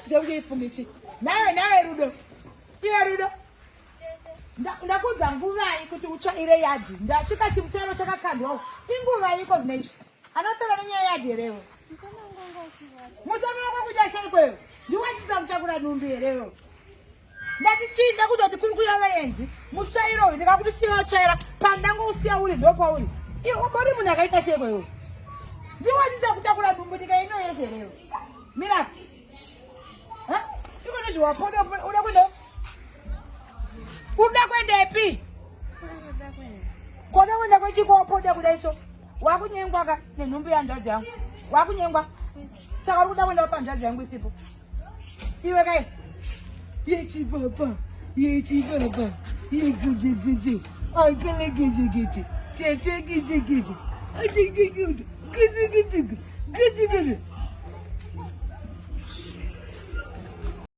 zeuje ifungichi. Nawe rudo. Iwe rudo. Ndakuza nguva kuti utsvaire yadhi. Ndasvika chimucharo chakakandwa. Inguva iko zvinezvi. Anotsara nenyaya yadhi herewo. Musamanga kudya sei kweyo. Ndiwatisa kuchakura nundu herewo. Ndatichida kutoti kuri kuya vaenzi. Mutsvairo ndikakuti siya tsvaira. Pandango usiya uri ndokwauri. Iwe bori munhu akaita sei kweyo. Ndiwatisa kuchakura nundu ndikaino yese herewo. Mira. Iko nezviwapoda uda kwenda. Uda kwendepi? Kona wenda kwechikopoda kudaiso. Wakunyengwa ka nenhumbi yandazi yangu. Wakunyengwa. Saka uri kuda kwenda pandazi yangu isipo. Iwe kai. Yechi papa. Yegeje. Akele geje. Tete geje. Geje.